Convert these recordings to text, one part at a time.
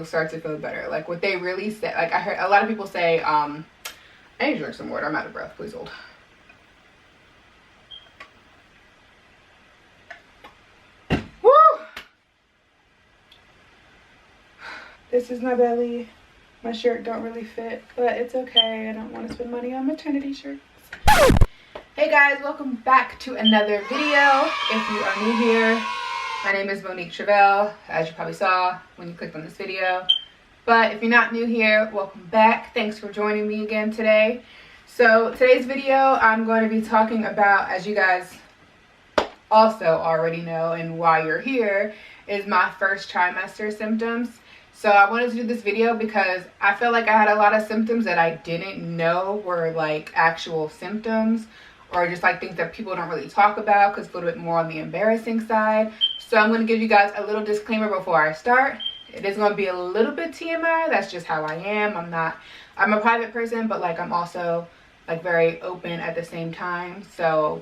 you'll start to feel better. Like what they really say, like I heard a lot of people say, I need to drink some water. I'm out of breath. Please hold. Woo! This is my belly. My shirt don't really fit, but it's okay. I don't want to spend money on maternity shirts. Hey guys, welcome back to another video. If you are new here, my name is Monique Travell, as you probably saw when you clicked on this video. But if you're not new here, welcome back. Thanks for joining me again today. So today's video, I'm going to be talking about, as you guys also already know and why you're here, is my first trimester symptoms. So I wanted to do this video because I feel like I had a lot of symptoms that I didn't know were like actual symptoms, or just like things that people don't really talk about because it's a little bit more on the embarrassing side. So I'm going to give you guys a little disclaimer before I start. It is going to be a little bit TMI. That's just how I am. I'm a private person, but like I'm also like very open at the same time. So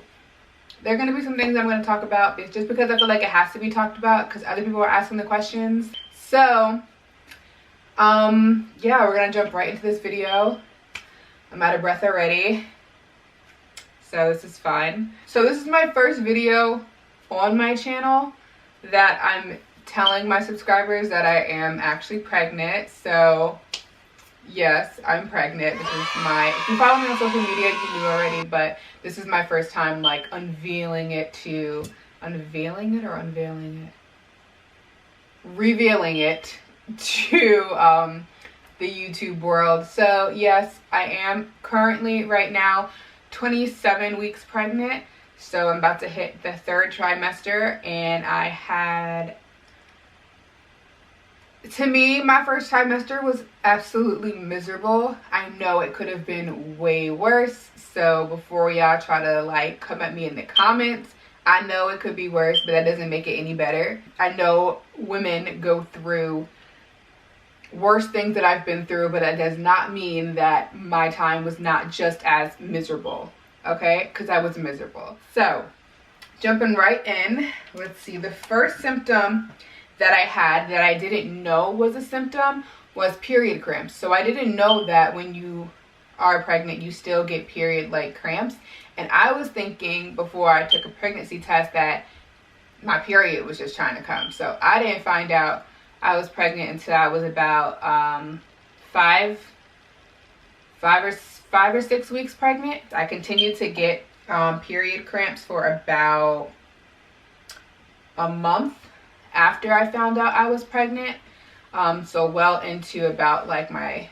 there are going to be some things I'm going to talk about just because I feel like it has to be talked about because other people are asking the questions. So yeah, we're gonna jump right into this video. I'm out of breath already, so this is fine. So this is my first video on my channel that I'm telling my subscribers that I am actually pregnant. So yes, I'm pregnant. This is if you follow me on social media, you knew already, but this is my first time like revealing it to the YouTube world. So yes, I am currently right now 27 weeks pregnant. So I'm about to hit the third trimester, and to me, my first trimester was absolutely miserable. I know it could have been way worse. So before y'all try to like come at me in the comments, I know it could be worse, but that doesn't make it any better. I know women go through worse things that I've been through, but that does not mean that my time was not just as miserable, okay? Because I was miserable. So jumping right in, let's see. The first symptom that I had that I didn't know was a symptom was period cramps. So I didn't know that when you are pregnant, you still get period like cramps. And I was thinking before I took a pregnancy test that my period was just trying to come. So I didn't find out I was pregnant until I was about five or 6 weeks pregnant. I continued to get period cramps for about a month after I found out I was pregnant. So well into about like my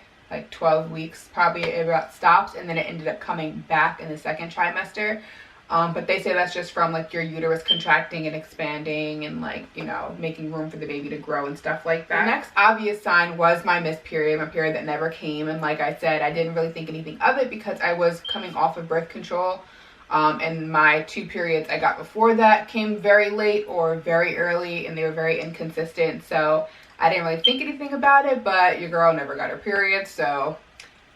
12 weeks, probably it about stopped, and then it ended up coming back in the second trimester. But they say that's just from like your uterus contracting and expanding and like, you know, making room for the baby to grow and stuff like that. The next obvious sign was my missed period, my period that never came. And like I said, I didn't really think anything of it because I was coming off of birth control. And my 2 periods I got before that came very late or very early, and they were very inconsistent. So I didn't really think anything about it, but your girl never got her period, so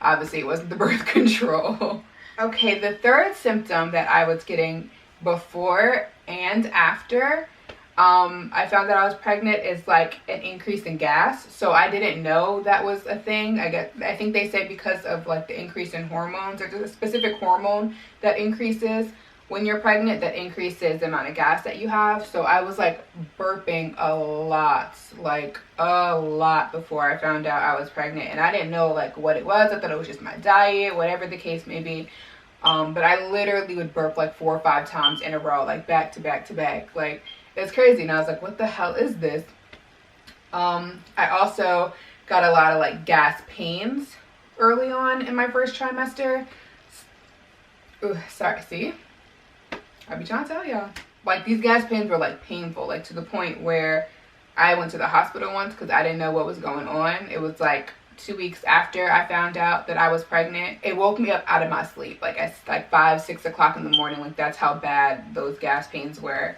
obviously it wasn't the birth control. Okay, the third symptom that I was getting before and after I found that I was pregnant is like an increase in gas. So I didn't know that was a thing. I think they say because of like the increase in hormones, or there's a specific hormone that increases when you're pregnant that increases the amount of gas that you have. So I was like burping a lot before I found out I was pregnant, and I didn't know like what it was. I thought it was just my diet, whatever the case may be. But I literally would burp like 4 or 5 times in a row, like back to back to back. Like it's crazy. And I was like, what the hell is this? I also got a lot of like gas pains early on in my first trimester. Ooh, sorry, see? I be trying to tell y'all. Like these gas pains were like painful, like to the point where I went to the hospital once because I didn't know what was going on. It was like 2 weeks after I found out that I was pregnant. It woke me up out of my sleep, like at like 5, 6 o'clock in the morning. Like that's how bad those gas pains were.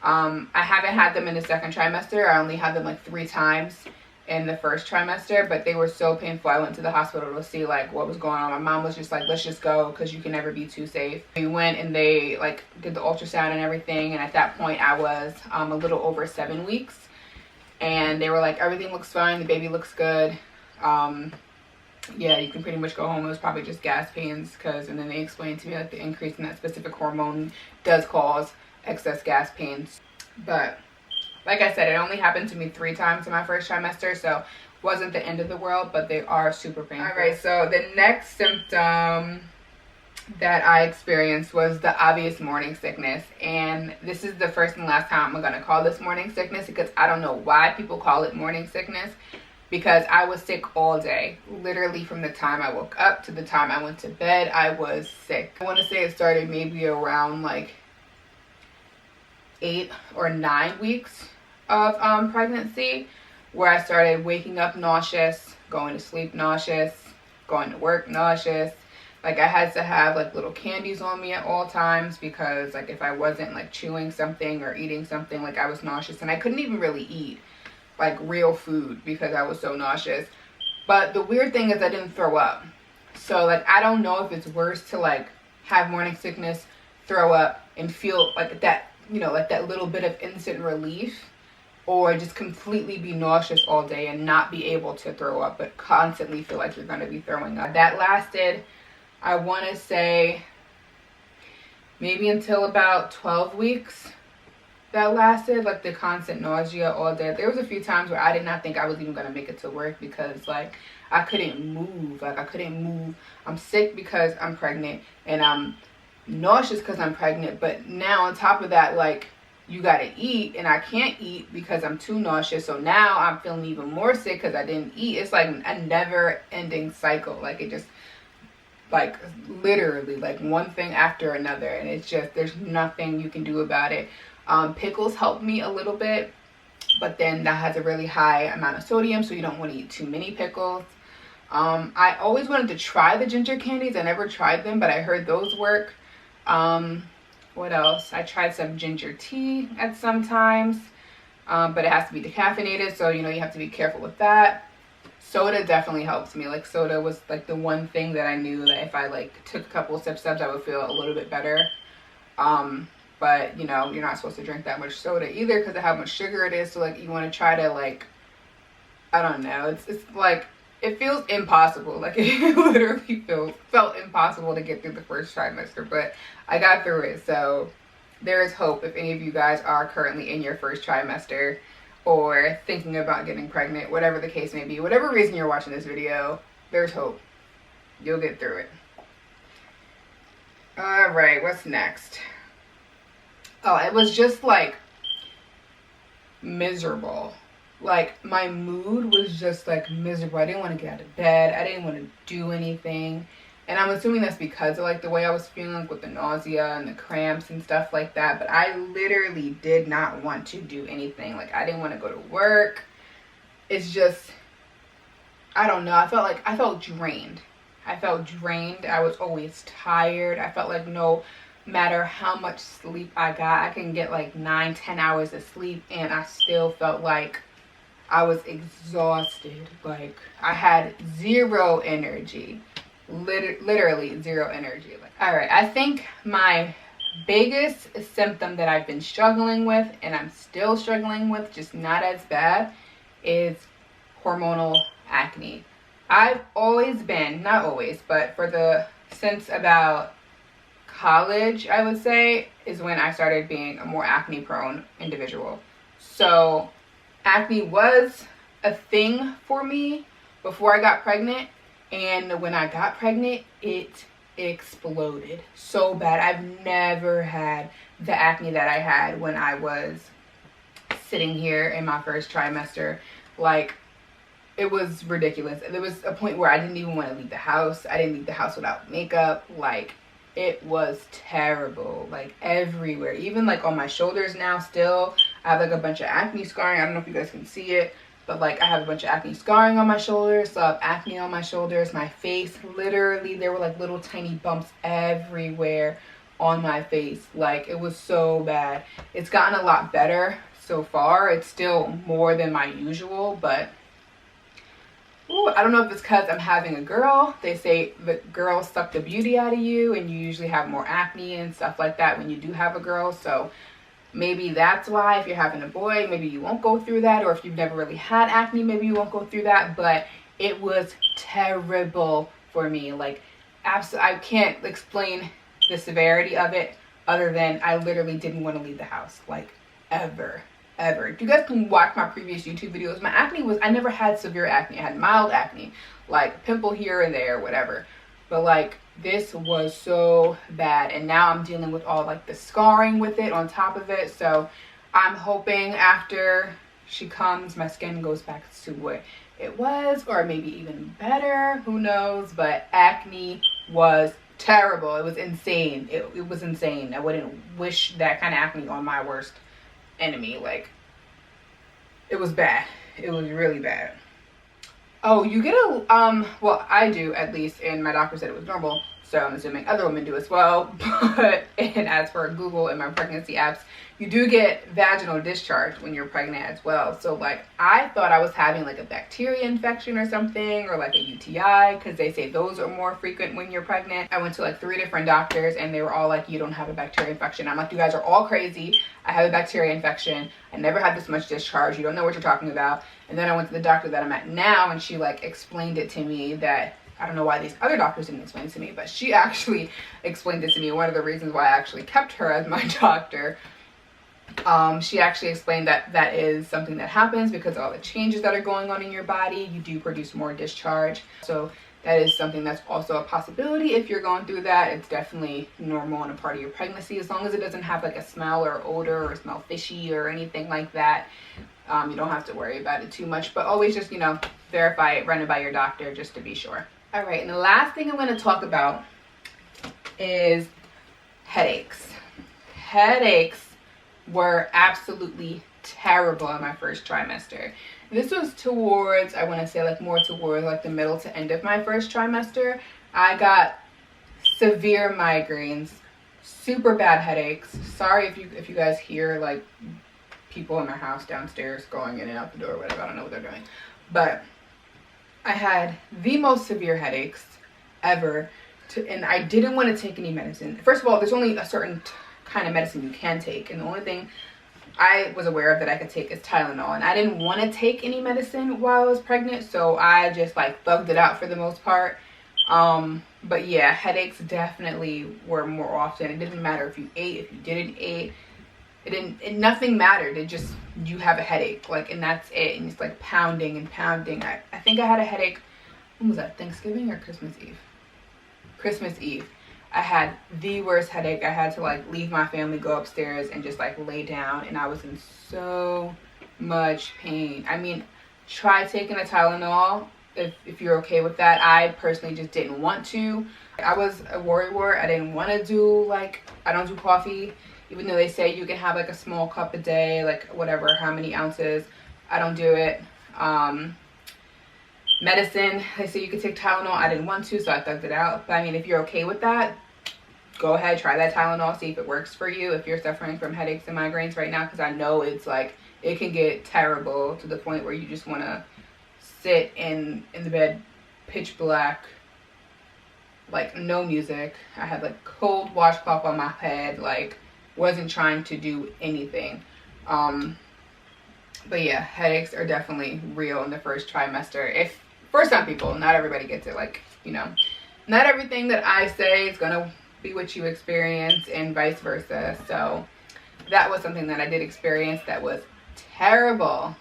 I haven't had them in the second trimester. I only had them like 3 times in the first trimester, but they were so painful. I went to the hospital to see like what was going on. My mom was just like, let's just go because you can never be too safe. We went and they like did the ultrasound and everything, and at that point I was a little over 7 weeks. and they were like, everything looks fine, the baby looks good. Yeah, you can pretty much go home. It was probably just gas pains, and then they explained to me like the increase in that specific hormone does cause excess gas pains. But like I said, it only happened to me 3 times in my first trimester, so wasn't the end of the world, but they are super painful. All right, so the next symptom that I experienced was the obvious morning sickness, and this is the first and last time I'm gonna call this morning sickness, because I don't know why people call it morning sickness, because I was sick all day. Literally from the time I woke up to the time I went to bed, I was sick. I want to say it started maybe around like 8 or 9 weeks of pregnancy, where I started waking up nauseous, going to sleep nauseous, going to work nauseous. Like I had to have like little candies on me at all times, because like if I wasn't like chewing something or eating something, like I was nauseous, and I couldn't even really eat like real food because I was so nauseous. But the weird thing is I didn't throw up. So like I don't know if it's worse to like have morning sickness, throw up, and feel like that, you know, like that little bit of instant relief, or just completely be nauseous all day and not be able to throw up, but constantly feel like you're going to be throwing up. That lasted, I want to say, maybe until about 12 weeks. That lasted, like the constant nausea all day. There was a few times where I did not think I was even going to make it to work, because like I couldn't move. Like I couldn't move. I'm sick because I'm pregnant, and I'm nauseous because I'm pregnant. But now on top of that, like you got to eat, and I can't eat because I'm too nauseous. So now I'm feeling even more sick because I didn't eat. It's like a never ending cycle. Like it just, like literally like one thing after another, and it's just, there's nothing you can do about it. Pickles help me a little bit, but then that has a really high amount of sodium, so you don't want to eat too many pickles. I always wanted to try the ginger candies. I never tried them, but I heard those work. What else? I tried some ginger tea at some times, but it has to be decaffeinated, so you know you have to be careful with that. Soda definitely helps me. Like soda was like the one thing that I knew that if I like took a couple sips, I would feel a little bit better. But you know, you're not supposed to drink that much soda either because of how much sugar it is. So like you want to try to like, I don't know, it's like, it feels impossible. Like it literally felt impossible to get through the first trimester, but I got through it. So there is hope if any of you guys are currently in your first trimester or thinking about getting pregnant, whatever the case may be, whatever reason you're watching this video, there's hope. You'll get through it. All right, what's next? Oh, it was just like miserable. Like my mood was just like miserable. I didn't want to get out of bed. I didn't want to do anything. And I'm assuming that's because of like the way I was feeling, like with the nausea and the cramps and stuff like that. But I literally did not want to do anything. Like I didn't want to go to work. It's just, I don't know. I felt drained. I was always tired. I felt like no matter how much sleep I got, I can get like 9-10 hours of sleep, and I still felt like I was exhausted. Like I had zero energy. Literally zero energy. Like, all right, I think my biggest symptom that I've been struggling with, and I'm still struggling with, just not as bad, is hormonal acne. I've always been, not always, but since about college, I would say, is when I started being a more acne prone individual. So acne was a thing for me before I got pregnant, and when I got pregnant, it exploded so bad. I've never had the acne that I had when I was sitting here in my first trimester. Like, it was ridiculous. There was a point where I didn't even want to leave the house. I didn't leave the house without makeup. Like, it was terrible, like everywhere. Even like on my shoulders now still, I have like a bunch of acne scarring. I don't know if you guys can see it, but like I have a bunch of acne scarring on my shoulders. So I have acne on my shoulders. My face, literally, there were like little tiny bumps everywhere on my face. Like it was so bad. It's gotten a lot better so far. It's still more than my usual, but ooh, I don't know if it's because I'm having a girl. They say the girls suck the beauty out of you, and you usually have more acne and stuff like that when you do have a girl. So maybe that's why. If you're having a boy, maybe you won't go through that, or if you've never really had acne, maybe you won't go through that. But it was terrible for me. Like, absolutely, I can't explain the severity of it other than I literally didn't want to leave the house, like, ever. You guys can watch my previous YouTube videos. My acne was, I never had severe acne. I had mild acne, like pimple here and there, whatever. But like, this was so bad, and now I'm dealing with all like the scarring with it on top of it. So I'm hoping after she comes, my skin goes back to what it was, or maybe even better, who knows. But acne was terrible. It was insane. It was insane. I wouldn't wish that kind of acne on my worst enemy. Like, it was bad. It was really bad. Oh, you get a well, I do, at least, and my doctor said it was normal, so I'm assuming other women do as well. But, and as for Google and my pregnancy apps, you do get vaginal discharge when you're pregnant as well. So like, I thought I was having like a bacteria infection or something, or like a UTI, because they say those are more frequent when you're pregnant. I went to like 3 different doctors, and they were all like, you don't have a bacteria infection. I'm like, you guys are all crazy. I have a bacteria infection. I never had this much discharge. You don't know what you're talking about. And then I went to the doctor that I'm at now, and she like explained it to me that, I don't know why these other doctors didn't explain it to me, but she actually explained it to me. One of the reasons why I actually kept her as my doctor. She actually explained that that is something that happens because of all the changes that are going on in your body. You do produce more discharge. So that is something that's also a possibility. If you're going through that, it's definitely normal and a part of your pregnancy, as long as it doesn't have like a smell or odor or smell fishy or anything like that. You don't have to worry about it too much, but always just, you know, verify it, run it by your doctor just to be sure. All right, and the last thing I'm going to talk about is headaches. Headaches were absolutely terrible in my first trimester. This was towards, I want to say like more towards like the middle to end of my first trimester. I got severe migraines, super bad headaches. Sorry if you guys hear like people in my house downstairs going in and out the door, whatever. I don't know what they're doing. But I had the most severe headaches ever, and I didn't want to take any medicine. First of all, there's only a certain kind of medicine you can take, and the only thing I was aware of that I could take is Tylenol, and I didn't want to take any medicine while I was pregnant, so I just like thugged it out for the most part. But yeah, headaches definitely were more often. It didn't matter if you ate, if you didn't eat. Nothing mattered. It just, you have a headache, like, and that's it. And it's like pounding and pounding. I think I had a headache, when was that, Thanksgiving or Christmas Eve? Christmas Eve. I had the worst headache. I had to like leave my family, go upstairs, and just like lay down, and I was in so much pain. I mean, try taking a Tylenol if you're okay with that. I personally just didn't want to. I was a worrywart. I didn't want to do, like, I don't do coffee, even though they say you can have like a small cup a day, like whatever, how many ounces. I don't do it. Medicine, they say you could take Tylenol. I didn't want to, so I thugged it out. But I mean, if you're okay with that, go ahead, try that Tylenol, see if it works for you if you're suffering from headaches and migraines right now, because I know it's like, it can get terrible to the point where you just want to sit in the bed, pitch black, like no music. I had like cold washcloth on my head, like wasn't trying to do anything. But yeah, headaches are definitely real in the first trimester. If for some people, not everybody gets it. Like, you know, not everything that I say is gonna be what you experience, and vice versa. So that was something that I did experience that was terrible.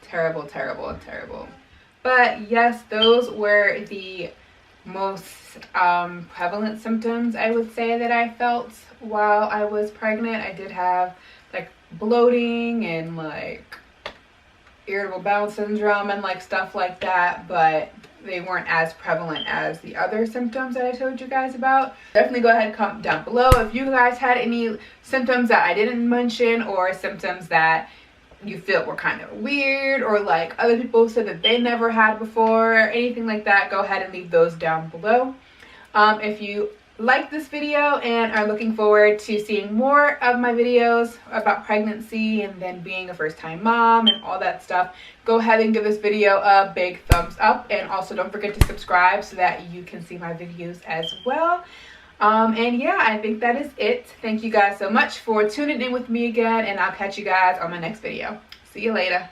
But yes, those were the most prevalent symptoms, I would say, that I felt while I was pregnant. I did have like bloating and like irritable bowel syndrome and like stuff like that, but they weren't as prevalent as the other symptoms that I told you guys about. Definitely go ahead and comment down below if you guys had any symptoms that I didn't mention, or symptoms that you feel were kind of weird, or like other people said that they never had before, anything like that. Go ahead and leave those down below. If you like this video and are looking forward to seeing more of my videos about pregnancy and then being a first-time mom and all that stuff, go ahead and give this video a big thumbs up, and also don't forget to subscribe so that you can see my videos as well. And yeah, I think that is it. Thank you guys so much for tuning in with me again, and I'll catch you guys on my next video. See you later.